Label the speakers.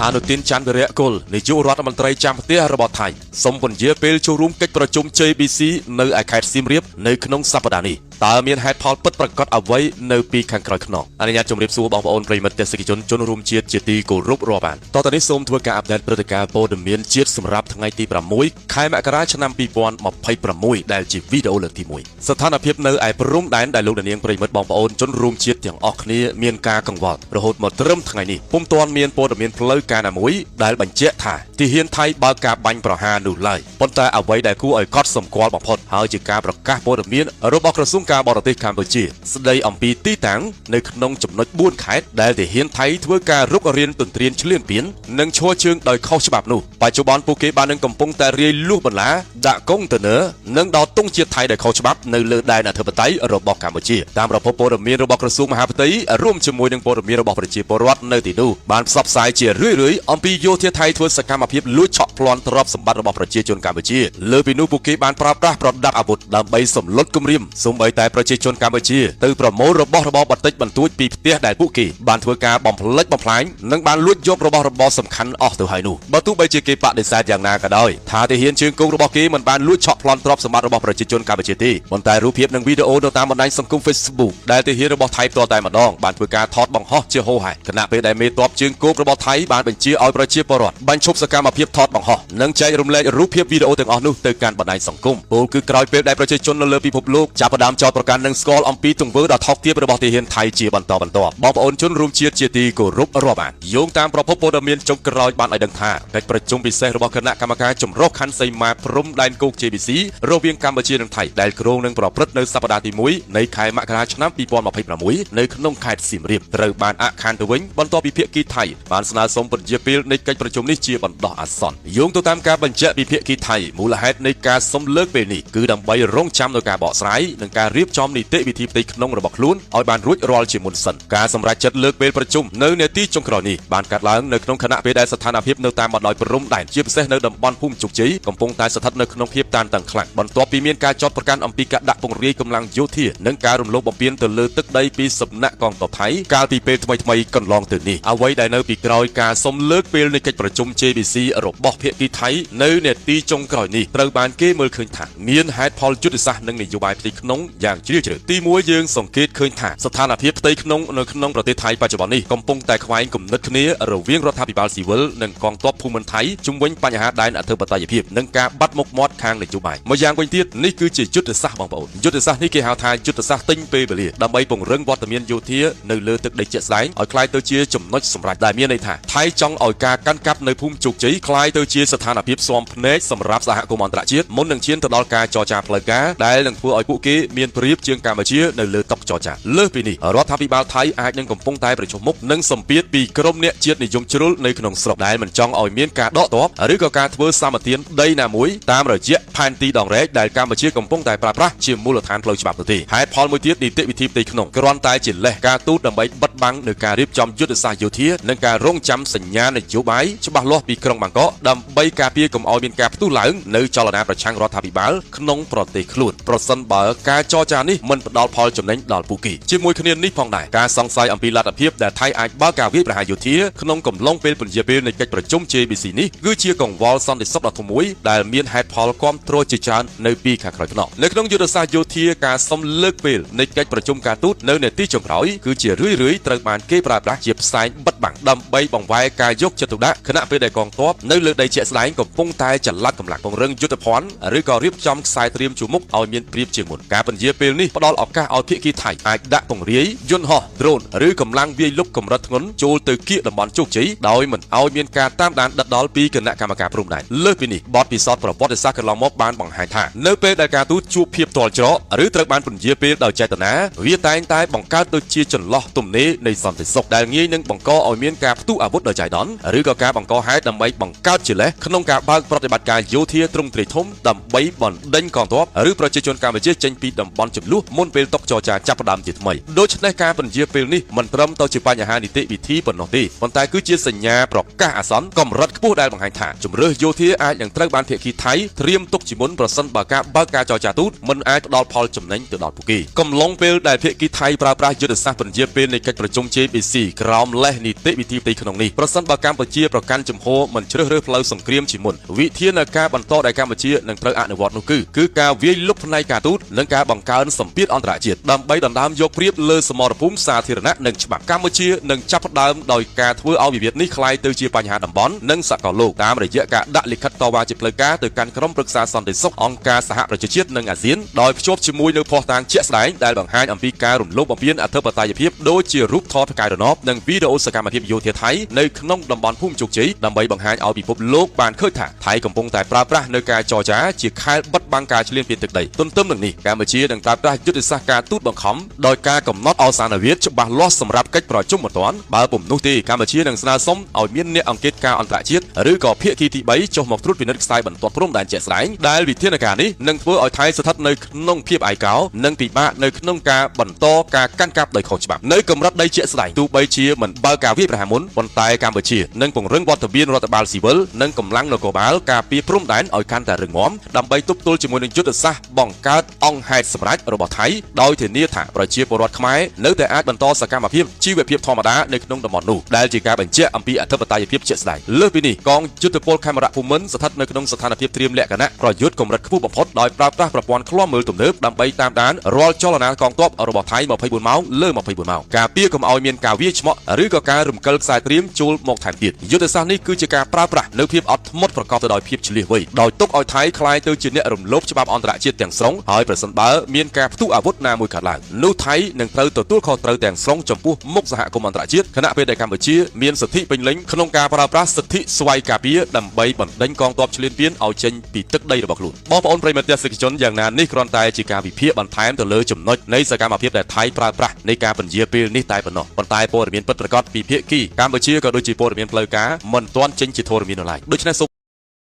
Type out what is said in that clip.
Speaker 1: អនុទានច័ន្ទវិរៈគុលនាយករដ្ឋមន្ត្រីចាំផ្ទះរបស់ថៃសូមពន្យាពេលចូលរួមកិច្ចប្រជុំ JBC នៅឯខេត្តសៀមរាបនៅក្នុងសប្តាហ៍នេះតើមានហេតុផលពិតប្រាកដអ្វីនៅពីខាងក្រោយខ្នងអនុញ្ញាតជម្រាបសួរបងប្អូនប្រិយមិត្តទេសនិកជនជនរួមជាតិជាទីគោរពរាប់អានតទៅនេះសូមធ្វើការអាប់ដេតព្រឹត្តិការណ៍ព័ត៌មានជាតិសម្រាប់ថ្ងៃទី6ខែមករាឆ្នាំ2026ដែលជាវីដេអូលើកទី1ស្ថានភាពនៅឯព្រំដែនដែលលោកនាងប្រិយមិត្តបងប្អូនជនរួមជាតិទាំងអស់គ្នាមានការកង្វល់រហូតមកត្រឹមថ្ងៃនេះពុំទាន់មានព័ត៌មានផ្លូវការណាមួយដែលបញ្ជាក់ថាទាហានថៃបើកការបាញ់ប្រហារនោះឡើយប៉ុន្តែអ្វីដែលគួរឲ្យកត់សម្គាល់បំផុតហើយជាការប្រកាសព័ត៌មានរបស់ក្រសួងការបរទេសកម្ពុជាស្ដីអំពីទីតាំងនៅក្នុងចំណុច4ខេត្តដែលទាហានថៃធ្វើការរុករានទន្ទ្រានឈ្លានពាននិងឈរជើងដោយខុសច្បាប់នោះបច្ចុប្បន្នពួកគេបាននឹងកំពុងតែរាយលុះបន្លាដាក់កុងតឺន័រនិងដល់ទង់ជាតិថៃដែលខុសច្បាប់នៅលើដែនអធិបតេយ្យរបស់កម្ពុជាតាមប្រភពព័ត៌មានរបស់ក្រសួងមហាផ្ទៃរួមជាមួយនឹងព័ត៌មានរបស់ប្រជាពលរដ្ឋនៅទីនោះបានផ្សព្វផ្សាយជារឿយៗអំពីយោធាថៃធ្វើសកម្មភាពលួចឆក់ប្លន់ទ្រព្យសម្បត្តិរបស់ប្រជាជនកម្ពុជាលើពីនោះពួកគេបានប្រើប្រាស់ប្រដាប់អាវុធដើម្បីសម្លុតគំរាមសូម្បីតែប្រជាជនកម្ពុជាទៅប្រមូលរបស់របរបន្តិចបន្តួចពីផ្ទះដែលពួកគេបានធ្វើការបំផ្លិចបំផ្លាញនិងបានលួចយករបស់របរសំខាន់អស់ទៅហើយនោះបើទោះបីជាគេបដិសេធយ៉ាងណាក៏ដោយថាទាហានជើងគោករបស់គេមិនបានលួចឆក់ប្លន់ទ្រព្យសម្បត្តិរបស់ប្រជាជនកម្ពុជាទេប៉ុន្តែរូបភាពនិងវីដេអូនៅតាមបណ្ដាញសង្គម Facebook ដែលទាហានរបស់ថៃផ្ទាល់តែម្ដងបានធ្វើការថតបង្ហោះជាហូរហែខណៈពេលដែលមេទ័ពជើងគោករបស់ថៃបានបញ្ជាឲ្យប្រជាពលរដ្ឋបញ្ឈប់សកម្មភាពថតបង្ហោះនិងចែករំលែករូបភាពវីដេអូទាំងអស់នោះទៅកាន់បណ្ដាញសង្គមពលគឺក្រោយពេលដែលប្រជាជននៅលើពិភពលោកចាប់ផ្ដើមចោទប្រកាន់និងស្គាល់អំពីទង្វើដ៏ថោកទាបរបស់ទាហានថៃជាបន្តបន្ទាប់បងប្អូនជនរួមជាតិជាទីគោរពរាប់អានយោងតាមប្រភពព័ត៌មានចុងក្រោយបានឲ្យដឹងថាកិច្ចប្រជុំពិសេសរបស់គណៈកម្មការចម្រុះខណ្ឌសីមាព្រំដែនគោក JBC រវាងកម្ពុជានិងថៃដែលគ្រោងនឹងប្រព្រឹត្តនៅសប្តាហ៍ទី1នៃខែមករាឆ្នាំ2026នៅក្នុងខេត្តសៀមរាបត្រូវបានអាក់ខានទៅវិញបន្ទាប់ពីភាគីថៃបានស្នើសុំពន្យាពេលនៃកិច្ចប្រជុំនេះជាបណ្ដោះអាសន្នយោងទៅតាមការបញ្ជាក់ពីភាគីថៃមូលហេតុនៃការសុំលើកពេលនេះគឺដើម្បីរងចាំនៅការបកស្រាយនិងការរៀបចំនីតិវិធីផ្ទៃក្នុងរបស់ខ្លួនឲ្យបានរួចរាល់ជាមុនសិនការសម្រេចចិត្តលើកពេលប្រជុំនៅនាទីចុងក្រោយនេះបានកាត់ឡើងនៅក្នុងខណៈពេលដែលស្ថានភាពនៅតាមបណ្ដោយព្រំដែនជាពិសេសនៅតំបន់ភូមិជោគជ័យកំពុងតែស្ថិតនៅក្នុងភាពតានតឹងខ្លាំងបន្ទាប់ពីមានការចោទប្រកាន់អំពីការដាក់ពង្រាយកម្លាំងយោធានិងការរំលោភបំពានទៅលើទឹកដីពីសំណាក់កងទ័ពថៃកាលពីពេលថ្មីៗកន្លងទៅនេះអ្វីដែលនៅពីក្រោយការសុំលើកពេលនៃកិច្ចប្រជុំ JBC របស់ភាគីថៃនៅនាទីចុងក្រោយនេះត្រូវបានគេមើលឃើញថាមានហេតុផលយុទ្ធសាស្ត្រនិងនយោបាយផ្ទៃក្នុងយ៉ាងជ្រាលជ្រៅទី1យើងសង្កេតឃើញថាស្ថានភាពផ្ទៃក្នុងនៅក្នុងប្រទេសថៃបច្ចុប្បន្ននេះកំពុងតែខ្វែងគំនិតគ្នារវាងរដ្ឋាភិបាលស៊ីវិលនិងកងទ័ពភូមិន្ទថៃជុំវិញបញ្ហាដែនអធិបតេយ្យភាពនិងការបាត់មុខមាត់ខាងនយោបាយមួយយ៉ាងវិញទៀតនេះគឺជាយុទ្ធសាស្ត្របងប្អូនយុទ្ធសាស្ត្រនេះគេហៅថាយុទ្ធសាស្ត្រទិញពេលវេលាដើម្បីពង្រឹងវត្តមានយោធានៅលើទឹកដីជាក់ស្ដែងឲ្យคล้ายទៅជាចំណុចសម្រេចដែលមានន័យថាថៃចង់ឲ្យការកាន់កាប់នៅភូមិជោគជ័យคล้ายទៅជាស្ថានភាពស៊ាំភ្នែកសម្រាប់សហគមន៍អន្តរជាតិមុននឹងឈានទៅដល់ការចរចាផ្លូវការដែលនឹងធ្វើឲ្យពួកគេមានប្រៀបជាងកម្ពុជានៅលើតុចរចាលើសពីនេះរដ្ឋាភិបាលថៃអាចនឹងកំពុងតែប្រជុំមុខនិងសម្ពាធពីក្រុមអ្នកជាតិនិយមជ្រុលនៅក្នុងស្រុកដែលមិនចង់ឲ្យមានការដកទ័ពឬក៏ការធ្វើសម្បទានដីណាមួយតាមរយៈផែនទីដងរែកដែលកម្ពុជាកំពុងតែប្រើប្រាស់ជាមូលដ្ឋានផ្លូវច្បាប់នោះទេហេតុផលមួយទៀតនីតិវិធីផ្ទៃក្នុងគ្រាន់តែជាលេសការទូតដើម្បីបិទបាំងនៅការរៀបចំយុទ្ធសាស្ត្រយោធានិងការរងចាំសញ្ញានយោបាយច្បាស់លាស់ពីក្រុងបាងកកដើម្បីការពារកុំឲ្យមានការផ្ទុះឡើងនៅចលនាប្រឆាំងរដ្ឋាភិបាលក្នុងប្រទេសខ្លួនប្រសិនបើការចរចានេះមិនផ្ដល់ផលចំណេញដល់ពួកគេជាមួយគ្នានេះផងដែរការសង្ស័យអំពីលទ្ធភាពដែលថៃអាចបើកការវាយប្រហារយោធាក្នុងកំឡុងពេលពន្យាពេលនៃកិច្ចប្រជុំ JBC នេះគឺជាកង្វល់សន្តិសុខដ៏ធំមួយដែលមានហេតុផលគ្រប់គ្រងជាច្រើននៅពីខាងក្រោយខ្នងនៅក្នុងយុទ្ធសាស្ត្រយោធាការសុំលើកពេលនៃកិច្ចប្រជុំការទូតនៅនាទីចុងក្រោយគឺជារឿយៗត្រូវបានគេប្រើប្រាស់ជាផ្សែងបិទបាំងដើម្បីបង្វែរការយកចិត្តទុកដាក់ខណៈពេលដែលកងទ័ពនៅលើដីជាក់ស្ដែងកំពុងតែចល័តកម្លាំងពង្រឹងយុទ្ធភ័ណ្ឌឬក៏រៀបចំខ្សែត្រៀមជួរមុខឲ្យមានប្រៀបជាងមុនការពន្យាពេលនេះផ្ដល់ឱកាសឲ្យភាគីថៃអាចដាក់ពង្រាយយន្តហោះ drone ឬកម្លាំងវាយលុកកម្រិតធ្ងន់ចូលទៅគៀកតំបន់ជោគជ័យដោយមិនឲ្យមានការតាមដានដិតដល់ពីគណៈកម្មការព្រំដែនលើសពីនេះបទពិសោធន៍ប្រវត្តិសាស្ត្រកន្លងមកបានបង្ហាញថានៅពេលដែលការទូតជួបភាពទាល់ច្រកឬត្រូវបានពន្យាពេលដោយចេតនាវាតែងតែបង្កើតទៅជាចន្លោះទំនេរនៃសន្តិសុខដែលងាយនឹងបង្កឲ្យមានការផ្ទុះអាវុធដោយចៃដន្យឬក៏ការបង្កហេតុដើម្បីបង្កើតជាលេសក្នុងការបើកប្រតិបត្តិការយោធាទ្រង់ទ្រាយធំដើម្បីបណ្ដេញកងទ័ពឬប្រជាជនកម្ពុជាចេញពីតំ បន់ចំនួនមុនពេលតុចរចាចាប់ផ្ដើមជាថ្មីដូច្នេះការបញ្ជាពេលនេះមិនត្រឹមតែជាបញ្ហានីតិវិធីប៉ុណ្ណោះទេប៉ុន្តែគឺជាសញ្ញាប្រកាសអាសន្នកម្រិតខ្ពស់ដែលបង្ហាញថាជំរឿសយោធាអាចនឹងត្រូវបានភាគីថៃត្រៀមទុកជាមុនប្រសិនបើការបើកការចរចាទូតមិនអាចផ្ដល់ផលចំណេញទៅដល់ពួកគេកំឡុងពេលដែលភាគីថៃប្រើប្រាស់យុទ្ធសាស្ត្របញ្ជាពេលនៃកិច្ចប្រជុំ JBC ក្រោមលេសនីតិវិធីផ្ទៃក្នុងនេះប្រសិនបើកម្ពុជាប្រកាន់ជំហរមិនជ្រើសរើសផ្លូវសង្គ្រាមជាមុនវិធានការបន្តដែលកម្ពុជានឹងត្រូវអនុវត្តនោះគឺការវាយលុកផ្នែកការទូតនិងការបង្កើនសម្ពាធអន្តរជាតិដើម្បីដណ្ដើមយកព្រៀបលើសមរភូមិសាធារណៈនិងច្បាប់កម្ពុជានឹងចាប់ផ្ដើមដោយការធ្វើឲ្យវិវាទនេះក្លាយទៅជាបញ្ហាតំបន់និងសកលលោកតាមរយៈការដាក់លិខិតតវ៉ាជាផ្លូវការទៅកាន់ក្រុមប្រឹក្សាសន្តិសុខអង្គការសហប្រជាជាតិនិងអាស៊ានដោយភ្ជាប់ជាមួយនូវភស្តុតាងជាក់ស្ដែងដែលបង្ហាញអំពីការរំលោភបំពានអធិបតេយ្យភាពដូចជារូបថតផ្កាយរណបនិងវីដេអូសកម្មភាពយោធាថៃនៅក្នុងតំបន់ភូមិជោគជ័យដើម្បីបង្ហាញឲ្យពិភពលោកបានឃើញថាថៃកំពុងតែប្រើប្រាស់នៅការចរចាជាខែលបិទបាំងការឈ្លានពានទឹកដីទន្ទឹមនឹងនេះកម្ពុជានឹងប្រើប្រាស់យុទ្ធសាស្ត្រការទូតបង្ខំដោយការកំណត់អសានវិទ្យាច្បាស់លាស់សម្រាប់កិច្ចប្រជុំបន្ទាន់បើពុំនោះទេកម្ពុជានឹងស្នើសុំឲ្យមានអ្នកអង្កេតការអន្តរជាតិឬក៏ភាគីទី3ចុះមកត្រួតពិនិត្យខ្សែបន្ទាត់ព្រំដែនជាក់ស្ដែងដែលវិធានការនេះនឹងធ្វើឲ្យថៃស្ថិតនៅក្នុងភាពឯកោនិងពិបាកនៅក្នុងការបន្តការកាន់កាប់ដោយខុសច្បាប់នៅកម្រិតដីជាក់ស្ដែងទោះបីជាមិនបើកការវាយប្រហារមុនប៉ុន្តែកម្ពុជានឹងពង្រឹងវត្តមានរដ្ឋបាលស៊ីវិលនិងកម្លាំងនគរបាលការពារព្រំដែនឲ្យកាន់តែរឹងមាំដើម្បីទប់ទល់ជាមួយនឹងយុទ្ធសាស្ត្របង្កើតអង្គហេតុសម្រាប់របស់ថៃដោយធានាថាប្រជាពលរដ្ឋខ្មែរនៅតែអាចបន្តសកម្មភាពជីវភាពធម្មតានៅក្នុងតំបន់នោះដែលជាការបញ្ជាក់អំពីអធិបតេយ្យភាពជាក់ស្ដែងលើសពីនេះកងយុទ្ធពលខេមរៈភូមិន្ទស្ថិតនៅក្នុងស្ថានភាពត្រៀមលក្ខណៈប្រយុទ្ធកម្រិតខ្ពស់បំផុតដោយប្រើប្រាស់ប្រព័ន្ធឃ្លាំមើលទំនើបដើម្បីតាមដានរាល់ចលនាកងទ័ពរបស់ថៃ24ម៉ោងលើ24ម៉ោងការពារកុំឲ្យមានការវាយឆ្មក់ឬក៏ការរំកិលខ្សែត្រៀមចូលមកថែមទៀតយុទ្ធសាស្ត្រនេះគឺជាការប្រើប្រាស់នៅភាពអត់ធ្មត់ប្រកបទៅដោយភាពឆ្លៀសវៃដោយទុកឲ្យថៃក្លាយទៅជាអ្នករំលោភច្បាប់អន្តរជាតិទាំងស្រុងហើយប្រសិនបើមានការផ្ទុះអាវុធណាមួយកើតឡើងនោះថៃនឹងត្រូវទទួលខុសត្រូវទាំងស្រុងចំពោះមុខសហគមន៍អន្តរជាតិខណៈពេលដែលកម្ពុជាមានសិទ្ធិពេញលេញក្នុងការប្រើប្រាស់សិទ្ធិស្វ័យការពារដើម្បីបណ្ដេញកងទ័ពឈ្លានពានឲ្យចេញពីទឹកដីរបស់ខ្លួនបងប្អូនប្រិយមិត្តទស្សនិកជនយ៉ាងណានេះគ្រាន់តែជាការវិភាគបន្ថែមទៅលើចំណុចនៃសកម្មភាពដែលថៃប្រើប្រាស់នៃការបញ្ជាពេលនេះតែប៉ុណ្ណោះប៉ុន្តែព័ត៌មានពិតប្រាកដពីភាគីកម្ពុជាក៏ដូចជាព័ត៌មានផ្លូវការមិនទាន់ចេញជាធរមាននៅឡើយដូច្នេះ